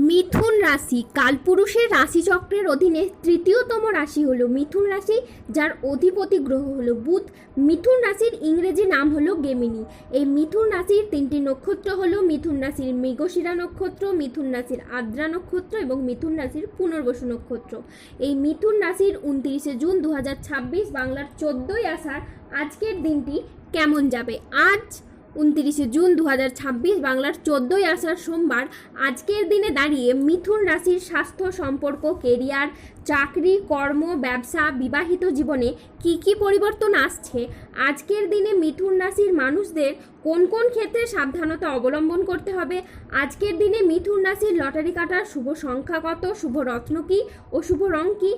মিথুন রাশি কালপুরুষের রাশিচক্রের অধীনে তৃতীয়তম রাশি হলো মিথুন রাশি, যার অধিপতি গ্রহ হলো বুধ। মিথুন রাশির ইংরেজি নাম হলো গেমিনি। এই মিথুন রাশির তিনটি নক্ষত্র হলো মিথুন রাশির মৃগশিরা নক্ষত্র, মিথুন রাশির আদ্রা নক্ষত্র এবং মিথুন রাশির পুনর্বসু নক্ষত্র। এই মিথুন রাশির 29শে জুন 2026 বাংলার 14ই আষাঢ় আজকের দিনটি কেমন যাবে? আজ 29শে জুন 2026 বাংলার 14ই আষাঢ় সোমবার আজকের দিনে দাঁড়িয়ে মিথুন রাশির স্বাস্থ্য, সম্পর্ক, কেরিয়ার, চাকরি, কর্ম, ব্যবসা, বিবাহিত জীবনে কি কি পরিবর্তন আসছে, আজকের দিনে মিথুন রাশির মানুষদের কোন কোন ক্ষেত্রে সাবধানতা অবলম্বন করতে হবে, আজকের দিনে মিথুন রাশির লটারি কাটার শুভ সংখ্যা কত, শুভ রত্ন কী ও শুভ রং কী,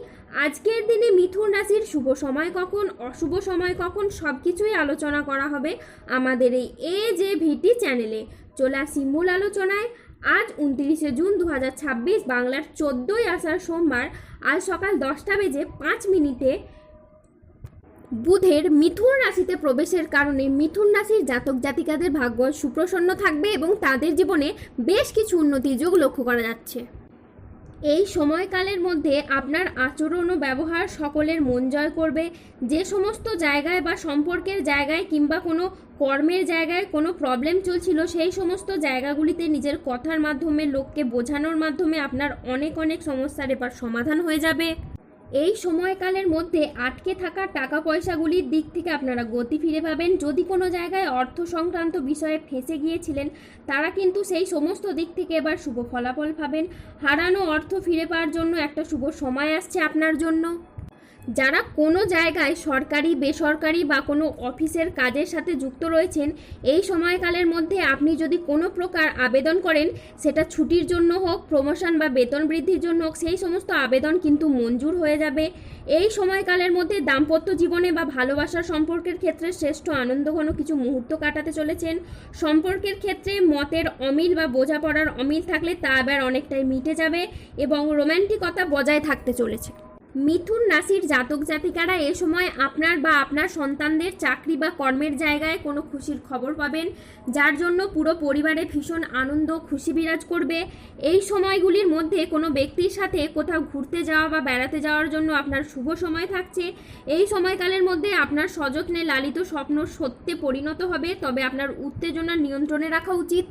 আজকের দিনে মিথুন রাশির শুভ সময় কখন, অশুভ সময় কখন, সব কিছুই আলোচনা করা হবে আমাদের এই AJVT চ্যানেলে। চলে আসি মূল আলোচনায়। আজ 29শে জুন 2026 বাংলার 14ই আষাঢ় সোমবার আজ সকাল 10:05 বুধের মিথুন রাশিতে প্রবেশের কারণে মিথুন রাশির জাতক জাতিকাদের ভাগ্য সুপ্রসন্ন থাকবে এবং তাদের জীবনে বেশ কিছু উন্নতির যোগ লক্ষ্য করা যাচ্ছে। এই সময়কালের মধ্যে আপনার আচরণ ও ব্যবহার সকলের মন জয় করবে। যে সমস্ত জায়গায় বা সম্পর্কের জায়গায় কিংবা কোনো কর্মের জায়গায় কোনো প্রবলেম চলছিল, সেই সমস্ত জায়গাগুলিতে নিজের কথার মাধ্যমে, লোককে বোঝানোর মাধ্যমে আপনার অনেক সমস্যার এবার সমাধান হয়ে যাবে। এই সময়কালের মধ্যে আটকে থাকা টাকা পয়সাগুলির দিক থেকে আপনারা গতি ফিরে পাবেন। যদি কোনো জায়গায় অর্থ সংক্রান্ত বিষয়ে ফেঁসে গিয়েছিলেন, তারা কিন্তু সেই সমস্ত দিক থেকে এবার শুভ ফলাফল পাবেন। হারানো অর্থ ফিরে পাওয়ার জন্য একটা শুভ সময় আসছে আপনার জন্য। যারা কোনো জায়গায় সরকারি, বেসরকারি বা কোনো অফিসের কাজের সাথে যুক্ত রয়েছেন, এই সময়কালের মধ্যে আপনি যদি কোনো প্রকার আবেদন করেন, সেটা ছুটির জন্য হোক, প্রমোশন বা বেতন বৃদ্ধির জন্য হোক, সেই সমস্ত আবেদন কিন্তু মঞ্জুর হয়ে যাবে। এই সময়কালের মধ্যে দাম্পত্য জীবনে বা ভালোবাসার সম্পর্কের ক্ষেত্রে শ্রেষ্ঠ আনন্দঘন কিছু মুহূর্ত কাটাতে চলেছেন। সম্পর্কের ক্ষেত্রে মতের অমিল বা বোঝাপড়ার অমিল থাকলে তা আবার অনেকটাই মিটে যাবে এবং রোম্যান্টিকতা বজায় থাকতে চলেছে। মিথুন রাশির জাতক জাতিকারা এ সময় আপনার বা আপনার সন্তানদের চাকরি বা কর্মের জায়গায় কোনো খুশির খবর পাবেন, যার জন্য পুরো পরিবারে ভীষণ আনন্দ, খুশি বিরাজ করবে। এই সময়গুলির মধ্যে কোনো ব্যক্তির সাথে কোথাও ঘুরতে যাওয়া বা বেড়াতে যাওয়ার জন্য আপনার শুভ সময় থাকছে। এই সময়কালের মধ্যে আপনার সযত্নে লালিত স্বপ্ন সত্যে পরিণত হবে, তবে আপনার উত্তেজনা নিয়ন্ত্রণে রাখা উচিত।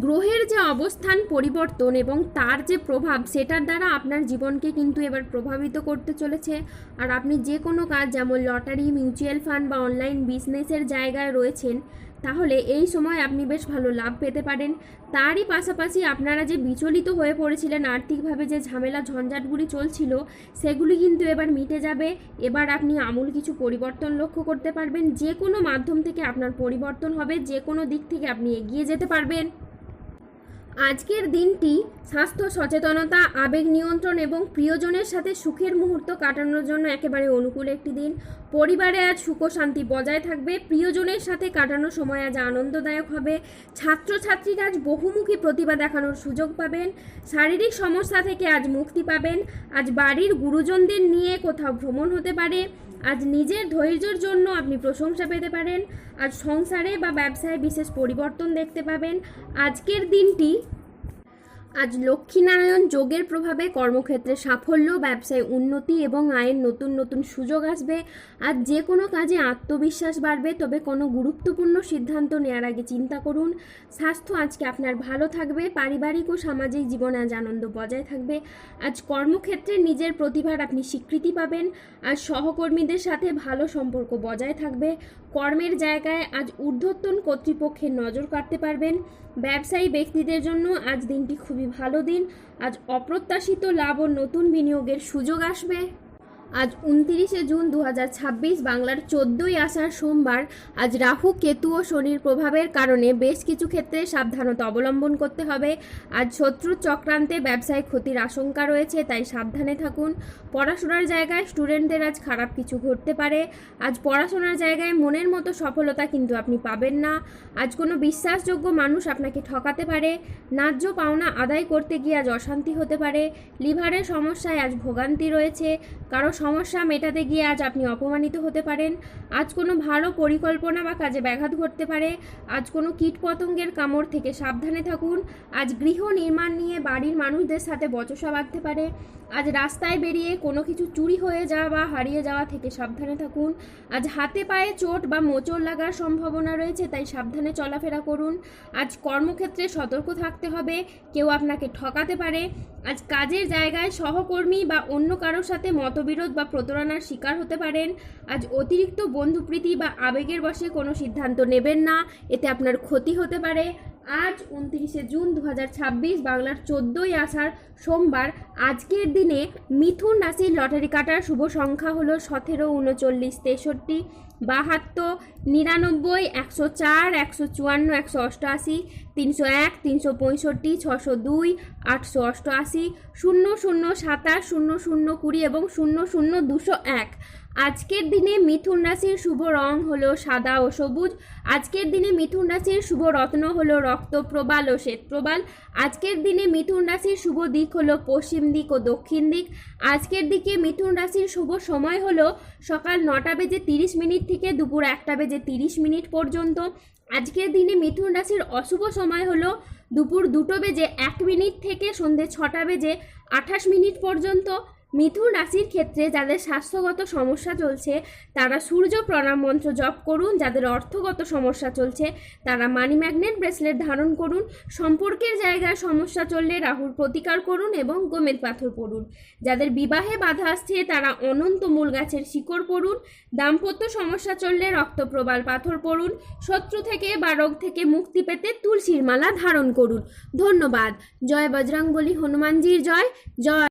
গ্রহের যে অবস্থান পরিবর্তন এবং তার যে প্রভাব, সেটার দ্বারা আপনার জীবনকে কিন্তু এবার প্রভাবিত করতে চলেছে। আর আপনি যে কোনো কাজ, যেমন লটারি, মিউচুয়াল ফান্ড বা অনলাইন বিজনেসের জায়গায় রয়েছেন, তাহলে এই সময় আপনি বেশ ভালো লাভ পেতে পারেন। তারই পাশাপাশি আপনারা যে বিচলিত হয়ে পড়েছিলেন, আর্থিকভাবে যে ঝামেলা ঝঞ্ঝাটগুলি চলছিল, সেগুলি কিন্তু এবার মিটে যাবে। এবার আপনি আমূল কিছু পরিবর্তন লক্ষ্য করতে পারবেন। যে কোনো মাধ্যম থেকে আপনার পরিবর্তন হবে, যে কোনো দিক থেকে আপনি এগিয়ে যেতে পারবেন। আজকের দিনটি স্বাস্থ্য সচেতনতা, আবেগ নিয়ন্ত্রণ এবং প্রিয়জনের সাথে সুখের মুহূর্ত কাটানোর জন্য একেবারে অনুকূল একটি দিন। পরিবারে আজ সুখ শান্তি বজায় থাকবে। প্রিয়জনের সাথে কাটানোর সময় আজ আনন্দদায়ক হবে। ছাত্রছাত্রীরা আজ বহুমুখী প্রতিভা দেখানোর সুযোগ পাবেন। শারীরিক সমস্যা থেকে আজ মুক্তি পাবেন। আজ বাড়ির গুরুজনদের নিয়ে কোথাও ভ্রমণ হতে পারে। আজ নিজের ধৈর্যের জন্য আপনি প্রশংসা পেতে পারেন। আজ সংসারে বা ব্যবসায় বিশেষ পরিবর্তন দেখতে পাবেন। আজকের দিনটি আজ লক্ষ্মীনারায়ণ যোগের প্রভাবে কর্মক্ষেত্রে সাফল্য, ব্যবসায় উন্নতি এবং আয়ের নতুন সুযোগ আসবে। আজ যে কোনো কাজে আত্মবিশ্বাস বাড়বে, তবে কোনো গুরুত্বপূর্ণ সিদ্ধান্ত নেওয়ার আগে চিন্তা করুন। স্বাস্থ্য আজকে আপনার ভালো থাকবে। পারিবারিক ও সামাজিক জীবনে আজ আনন্দ বজায় থাকবে। আজ কর্মক্ষেত্রে নিজের প্রতিভার আপনি স্বীকৃতি পাবেন। আজ সহকর্মীদের সাথে ভালো সম্পর্ক বজায় থাকবে। কর্মের জায়গায় আজ ঊর্ধ্বতন কর্তৃপক্ষের নজর কাটতে পারবেন। ব্যবসায়ী ব্যক্তিদের জন্য আজ দিনটি খুবই ভালো দিন। আজ অপ্রত্যাশিত লাভ ও নতুন বিনিয়োগের সুযোগ আসবে। আজ 29শে জুন 2026 বাংলার 14ই আষাঢ় সোমবার আজ রাহু, কেতু ও শনির প্রভাবের কারণে বেশ কিছু ক্ষেত্রে সাবধানতা অবলম্বন করতে হবে। আজ শত্রুর চক্রান্তে ব্যবসায় ক্ষতির আশঙ্কা রয়েছে, তাই সাবধানে থাকুন। পড়াশোনার জায়গায় স্টুডেন্টদের আজ খারাপ কিছু ঘটতে পারে। আজ পড়াশোনার জায়গায় মনের মতো সফলতা কিন্তু আপনি পাবেন না। আজ কোনো বিশ্বাসযোগ্য মানুষ আপনাকে ঠকাতে পারে। ন্যায্য পাওনা আদায় করতে গিয়ে আজ অশান্তি হতে পারে। লিভারের সমস্যায় আজ ভোগান্তি রয়েছে। কারো সমস্যা মেটাতে গিয়ে আজ আপনি অপমানিত হতে পারেন। আজ কোনো ভালো পরিকল্পনা বা কাজে ব্যাঘাত ঘটতে পারে। আজ কোনো কীটপতঙ্গের কামড় থেকে সাবধানে থাকুন। আজ গৃহ নির্মাণ নিয়ে বাড়ির মানুষদের সাথে বচসা বাঁধতে পারে। আজ রাস্তায় বেরিয়ে কোনো কিছু চুরি হয়ে যাওয়া বা হারিয়ে যাওয়া থেকে সাবধানে থাকুন। আজ হাতে পায়ে চোট বা মোচড় লাগার সম্ভাবনা রয়েছে, তাই সাবধানে চলাফেরা করুন। আজ কর্মক্ষেত্রে সতর্ক থাকতে হবে, কেউ আপনাকে ঠকাতে পারে। আজ কাজের জায়গায় সহকর্মী বা অন্য কারোর সাথে মতবিরোধ বা প্রতারণার শিকার হতে পারেন। আজ অতিরিক্ত বন্ধুপ্রীতি বা আবেগের বশে কোনো সিদ্ধান্ত নেবেন না, এতে আপনার ক্ষতি হতে পারে। আজ 29শে জুন 2026, বাংলার 14ই আষাঢ়, সোমবার। আজকের দিনে মিথুন রাশির লটারি কাটার শুভ সংখ্যা হলো 17, 39, 63, 72, 99, 104, 154, 188, 301, 365, 602, 888, 00, 27, 00, 20 এবং 00, 201। আজকের দিনে মিথুন রাশির শুভ রং হলো সাদা ও সবুজ। আজকের দিনে মিথুন রাশির শুভ রত্ন হলো রক্তপ্রবাল ও শ্বেতপ্রবাল। আজকের দিনে মিথুন রাশির শুভ দিক হলো পশ্চিম দিক ও দক্ষিণ দিক। আজকের দিকে মিথুন রাশির শুভ সময় হলো সকাল 9:30 থেকে দুপুর 1:30 পর্যন্ত। আজকের দিনে মিথুন রাশির অশুভ সময় হলো দুপুর 2:01 থেকে সন্ধ্যে 6:28 পর্যন্ত। মিথুন রাশির ক্ষেত্রে যাদের স্বাস্থ্যগত সমস্যা চলছে তারা সূর্য প্রণাম মন্ত্র জপ করুন। যাদের অর্থগত সমস্যা চলছে তারা মানি ম্যাগনেট ব্রেসলেট ধারণ করুন। সম্পর্কের জায়গায় সমস্যা চললে রাহুর প্রতিকার করুন এবং গোমেদ পাথর পড়ুন। যাদের বিবাহে বাধা আসছে তারা অনন্ত মূল গাছের শিকড় পড়ুন। দাম্পত্য সমস্যা চললে রক্তপ্রবাল পাথর পড়ুন। শত্রু থেকে বা রোগ থেকে মুক্তি পেতে তুলসীর মালা ধারণ করুন। ধন্যবাদ। জয় বজরংবলী, হনুমানজির জয়। জয়।